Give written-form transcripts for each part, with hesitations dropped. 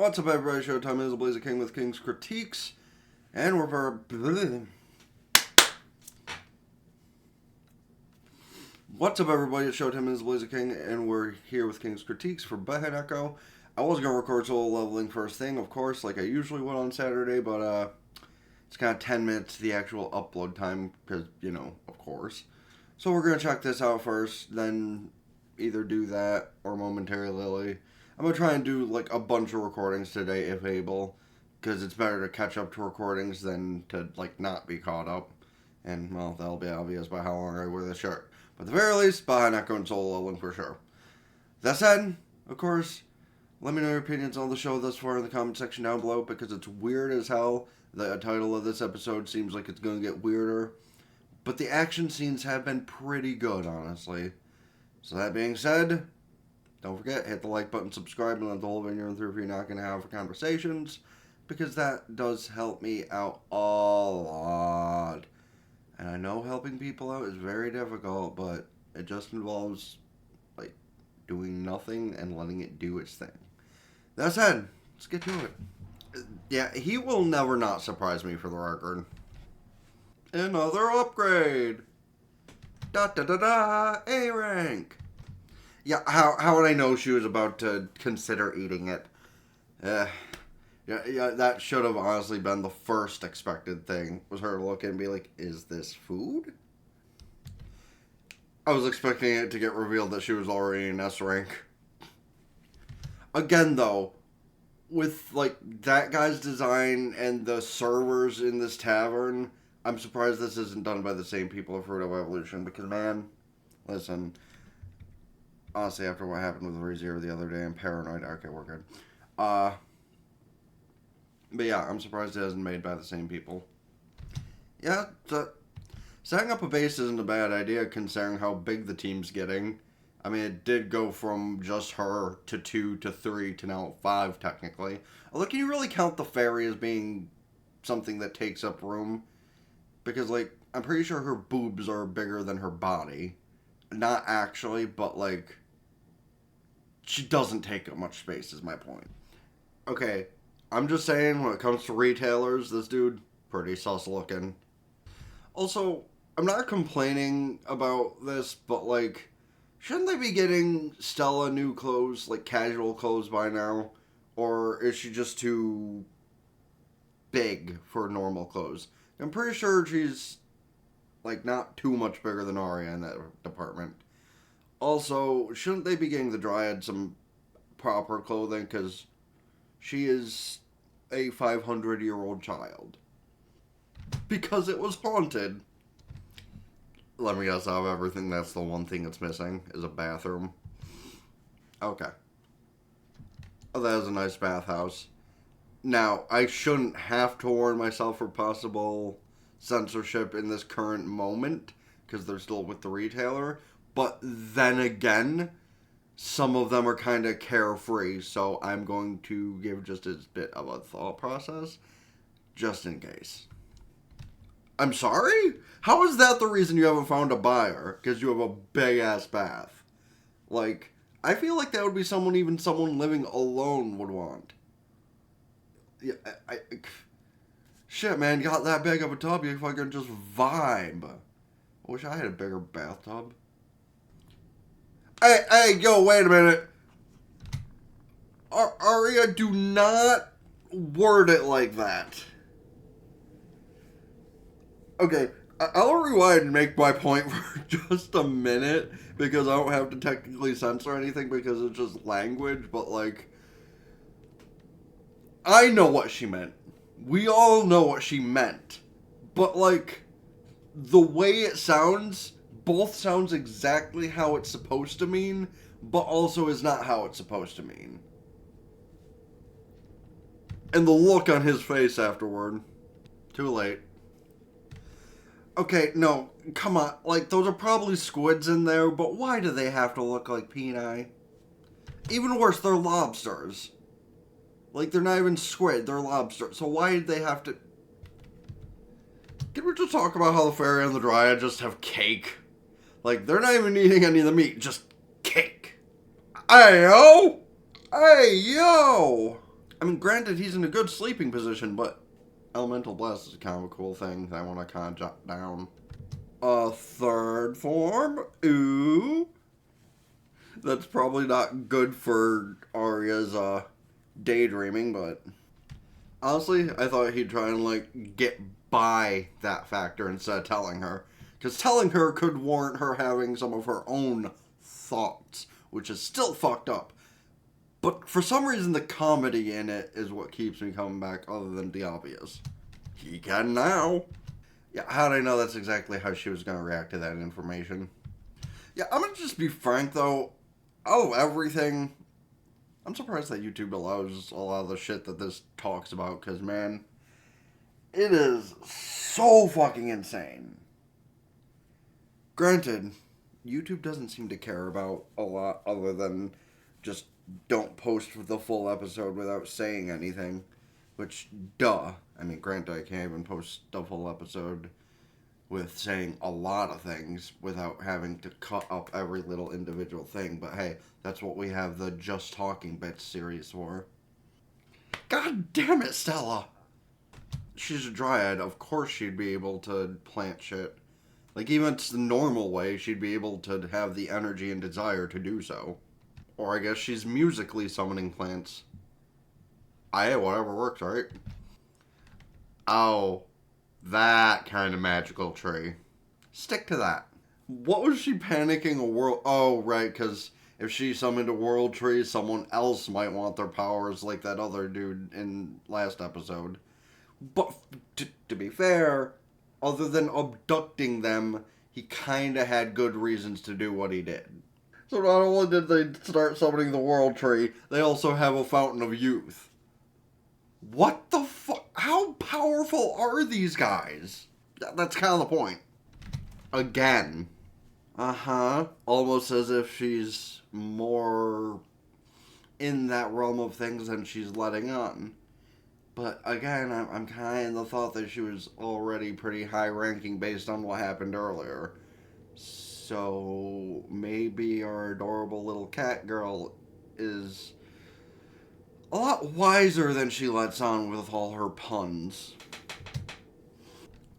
What's up, everybody? Showtime is the Blaze of King with King's Critiques, and we're for... What's up, everybody? It's Showtime is the Blaze of King, and we're here with King's Critiques for Beheneko. I was going to record solo leveling first thing, of course, like I usually would on Saturday, but it's kind of 10 minutes to the actual upload time, because, you know, of course. So we're going to check this out first, then either do that or momentarily. I'm going to try and do, like, a bunch of recordings today, if able, because it's better to catch up to recordings than to, like, not be caught up. And, well, that'll be obvious by how long I wear this shirt. But at the very least, Beheneko and solo leveling for sure. That said, of course, let me know your opinions on the show thus far in the comment section down below, because it's weird as hell. The title of this episode seems like it's going to get weirder. But the action scenes have been pretty good, honestly. So that being said, don't forget, hit the like button, subscribe, and let the whole video run through if you're not going to have conversations, because that does help me out a lot. And I know helping people out is very difficult, but it just involves, like, doing nothing and letting it do its thing. That said, let's get to it. Yeah, he will never not surprise me, for the record. Another upgrade! Da-da-da-da! A rank! Yeah, how would I know she was about to consider eating it? Yeah, that should have honestly been the first expected thing, was her to look and be like, is this food? I was expecting it to get revealed that she was already in S rank. Again, though, with, like, that guy's design and the servers in this tavern, I'm surprised this isn't done by the same people of Fruit of Evolution, because, man, listen... Honestly, after what happened with ReZero the other day, I'm paranoid. Okay, we're good. But yeah, I'm surprised it isn't made by the same people. Yeah, setting up a base isn't a bad idea, considering how big the team's getting. I mean, it did go from just her to 2 to 3 to now 5, technically. Although, can you really count the fairy as being something that takes up room? Because, like, I'm pretty sure her boobs are bigger than her body. Not actually, but, like... she doesn't take up much space, is my point. Okay, I'm just saying, when it comes to retailers, this dude, pretty sus looking. Also, I'm not complaining about this, but, like, shouldn't they be getting Stella new clothes, like casual clothes by now? Or is she just too big for normal clothes? I'm pretty sure she's, like, not too much bigger than Aria in that department. Also, shouldn't they be getting the Dryad some proper clothing? Because she is a 500-year-old child. Because it was haunted. Let me guess, out of everything, that's the one thing that's missing, is a bathroom. Okay. Oh, that is a nice bathhouse. Now, I shouldn't have to warn myself for possible censorship in this current moment, because they're still with the retailer. But then again, some of them are kind of carefree, so I'm going to give just a bit of a thought process, just in case. I'm sorry? How is that the reason you haven't found a buyer? Because you have a big-ass bath. Like, I feel like that would be someone someone living alone would want. Yeah, shit, man, you got that big of a tub, you fucking just vibe. I wish I had a bigger bathtub. Hey, yo, wait a minute. Aria, do not word it like that. Okay, I'll rewind and make my point for just a minute, because I don't have to technically censor anything because it's just language, but, like, I know what she meant. We all know what she meant. But, like, the way it sounds... both sounds exactly how it's supposed to mean, but also is not how it's supposed to mean. And the look on his face afterward. Too late. Okay, no, come on. Like, those are probably squids in there, but why do they have to look like peni? Even worse, they're lobsters. Like, they're not even squid, they're lobsters. So why did they have to... Can we just talk about how the fairy and the dryad just have cake? Like, they're not even eating any of the meat, just cake. Hey, yo! Hey, yo! I mean, granted, he's in a good sleeping position, but elemental blast is kind of a cool thing that I want to kind of jot down. A third form? Ooh. That's probably not good for Aria's daydreaming, but honestly, I thought he'd try and like get by that factor instead of telling her. Because telling her could warrant her having some of her own thoughts, which is still fucked up. But for some reason, the comedy in it is what keeps me coming back, other than the obvious. He can now. Yeah, how did I know that's exactly how she was going to react to that information? Yeah, I'm going to just be frank, though. Out of everything, I'm surprised that YouTube allows a lot of the shit that this talks about, because, man, it is so fucking insane. Granted, YouTube doesn't seem to care about a lot other than just don't post the full episode without saying anything. Which, duh. I mean, granted, I can't even post the full episode with saying a lot of things without having to cut up every little individual thing. But hey, that's what we have the Just Talking Bits series for. God damn it, Stella! She's a dryad. Of course she'd be able to plant shit. Like, even it's the normal way, she'd be able to have the energy and desire to do so. Or I guess she's musically summoning plants. Whatever works, right? Oh, that kind of magical tree. Stick to that. What was she panicking a world... Oh, right, because if she summoned a world tree, someone else might want their powers like that other dude in last episode. But, to be fair, other than abducting them, he kind of had good reasons to do what he did. So not only did they start summoning the world tree, they also have a fountain of youth. What the fuck? How powerful are these guys? That's kind of the point. Again. Almost as if she's more in that realm of things than she's letting on. But again, I'm kind of the thought that she was already pretty high ranking based on what happened earlier. So maybe our adorable little cat girl is a lot wiser than she lets on with all her puns.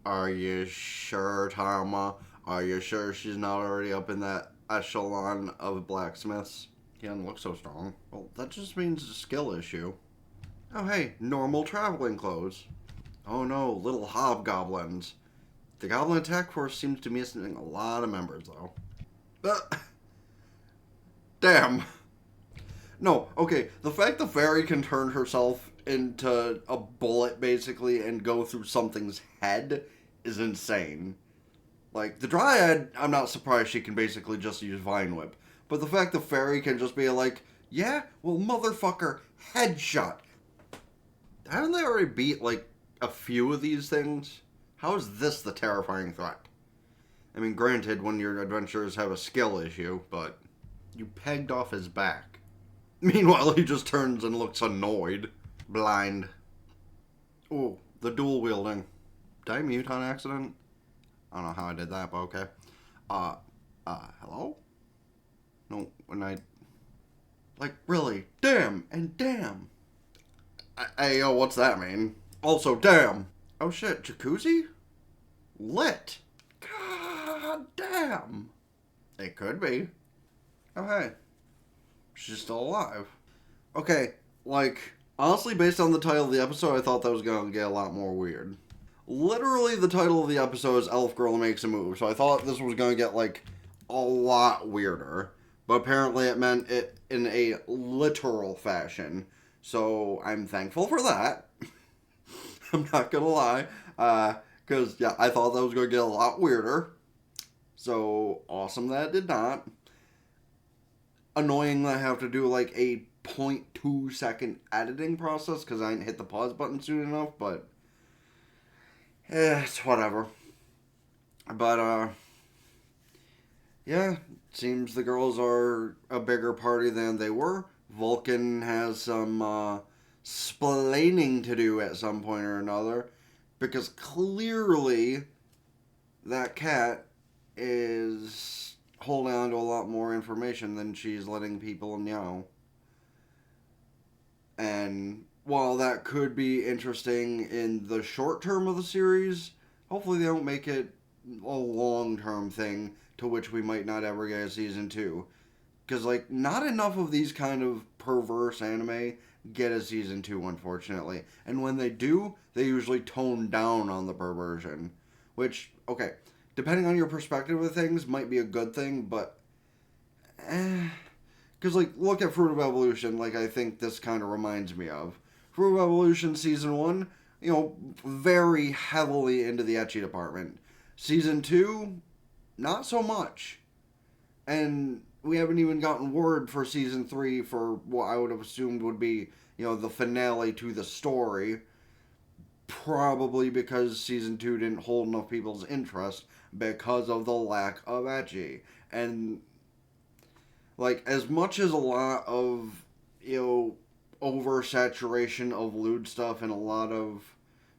Are you sure, Tama? Are you sure she's not already up in that echelon of blacksmiths? He doesn't look so strong. Well, that just means a skill issue. Oh hey, normal traveling clothes. Oh no, little hobgoblins. The goblin attack force seems to be missing a lot of members, though. But damn. No, okay, the fact the fairy can turn herself into a bullet, basically, and go through something's head is insane. Like, the dryad, I'm not surprised she can basically just use Vine Whip. But the fact the fairy can just be like, yeah, well, motherfucker, headshot. Haven't they already beat, like, a few of these things? How is this the terrifying threat? I mean, granted, when your adventurers have a skill issue, but you pegged off his back. Meanwhile, he just turns and looks annoyed. Blind. Ooh, the dual wielding. Did I mute on accident? I don't know how I did that, but okay. Hello? No, when I... Like, really? Damn and damn. Hey, yo, what's that mean? Also, damn. Oh shit, jacuzzi? Lit. God damn. It could be. Oh hey. She's still alive. Okay, like, honestly, based on the title of the episode, I thought that was going to get a lot more weird. Literally, the title of the episode is Elf Girl Makes a Move, so I thought this was going to get, like, a lot weirder. But apparently it meant it in a literal fashion. So I'm thankful for that. I'm not going to lie. Because, yeah, I thought that was going to get a lot weirder. So, awesome that it did not. Annoying that I have to do, like, a 0.2 second editing process because I didn't hit the pause button soon enough, but it's whatever. But, yeah, seems the girls are a bigger party than they were. Vulcan has some, splaining to do at some point or another, because clearly that cat is holding on to a lot more information than she's letting people know. And while that could be interesting in the short term of the series, hopefully they don't make it a long term thing to which we might not ever get a season 2. Because, like, not enough of these kind of perverse anime get a season 2, unfortunately. And when they do, they usually tone down on the perversion. Which, okay, depending on your perspective of things, might be a good thing, but because, like, look at Fruit of Evolution, like I think this kind of reminds me of. Fruit of Evolution Season 1, very heavily into the ecchi department. Season 2, not so much. And we haven't even gotten word for Season 3 for what I would have assumed would be, the finale to the story. Probably because Season 2 didn't hold enough people's interest because of the lack of ecchi. And like, as much as a lot of, oversaturation of lewd stuff and a lot of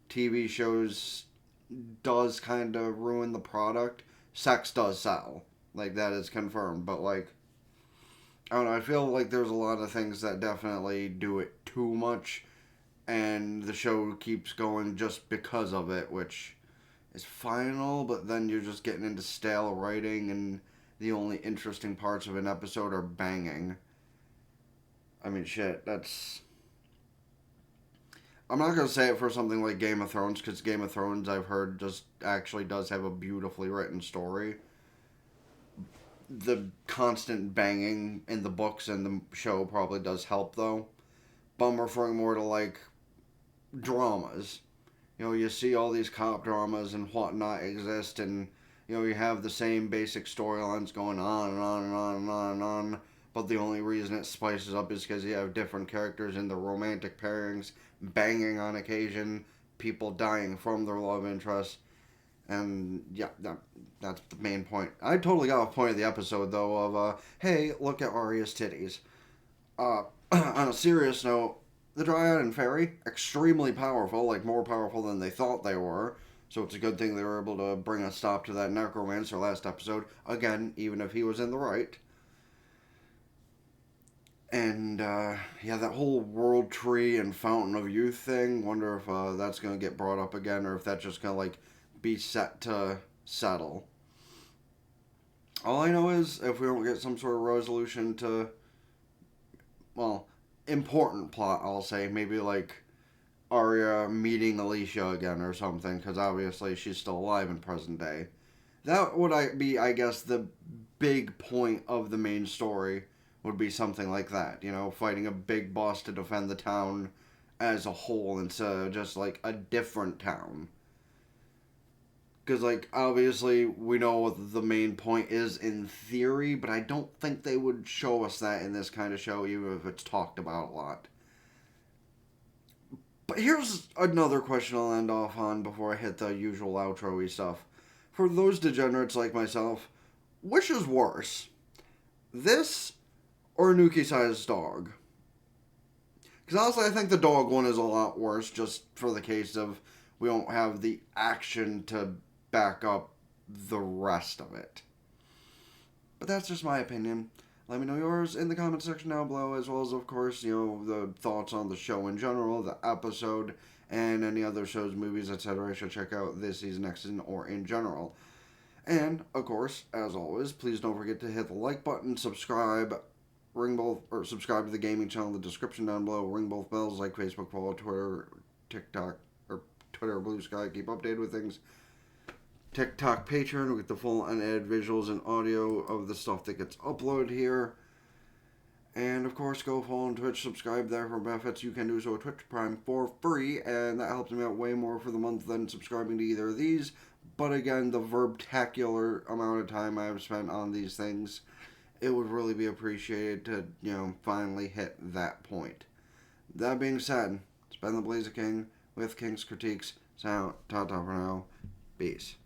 TV shows does kind of ruin the product, sex does sell. Like, that is confirmed. But, like, I don't know, I feel like there's a lot of things that definitely do it too much, and the show keeps going just because of it, which is final, but then you're just getting into stale writing, and the only interesting parts of an episode are banging. I mean, shit, that's... I'm not going to say it for something like Game of Thrones, because Game of Thrones, I've heard, just actually does have a beautifully written story. The constant banging in the books and the show probably does help, though. But I'm referring more to, like, dramas. You see all these cop dramas and whatnot exist, and, you have the same basic storylines going on and on and on and on and on. But the only reason it spices up is because you have different characters in the romantic pairings, banging on occasion, people dying from their love interest. And, yeah, that's the main point. I totally got off point of the episode, though, of, hey, look at Aria's titties. On a serious note, the Dryad and Fairy, extremely powerful, like more powerful than they thought they were. So it's a good thing they were able to bring a stop to that necromancer last episode. Again, even if he was in the right. And, yeah, that whole World Tree and Fountain of Youth thing, wonder if that's going to get brought up again, or if that's just going to, like, be set to settle. All I know is, if we don't get some sort of resolution to, well, important plot, I'll say, maybe, like, Aria meeting Alicia again or something, because obviously she's still alive in present day. That would be, I guess, the big point of the main story, would be something like that, fighting a big boss to defend the town as a whole instead of just, like, a different town. Because, like, obviously we know what the main point is in theory, but I don't think they would show us that in this kind of show, even if it's talked about a lot. But here's another question I'll end off on before I hit the usual outro-y stuff. For those degenerates like myself, which is worse? This or Nuki-sized dog? Because honestly, I think the dog one is a lot worse, just for the case of we don't have the action to back up the rest of it. But that's just my opinion. Let me know yours in the comment section down below, as well as, of course, the thoughts on the show in general, the episode, and any other shows, movies, etc. I should check out this season, next season, or in general. And, of course, as always, please don't forget to hit the like button, subscribe, subscribe to the gaming channel in the description down below, ring both bells like Facebook, follow Twitter, TikTok, or Twitter or Blue Sky, keep updated with things. TikTok Patreon with the full unedited visuals and audio of the stuff that gets uploaded here. And of course, go follow on Twitch, subscribe there for benefits. You can do so at Twitch Prime for free, and that helps me out way more for the month than subscribing to either of these. But again, the verbtacular amount of time I've spent on these things, it would really be appreciated to, finally hit that point. That being said, it's been the Blazer King with King's Critiques. So, ta-ta for now. Peace.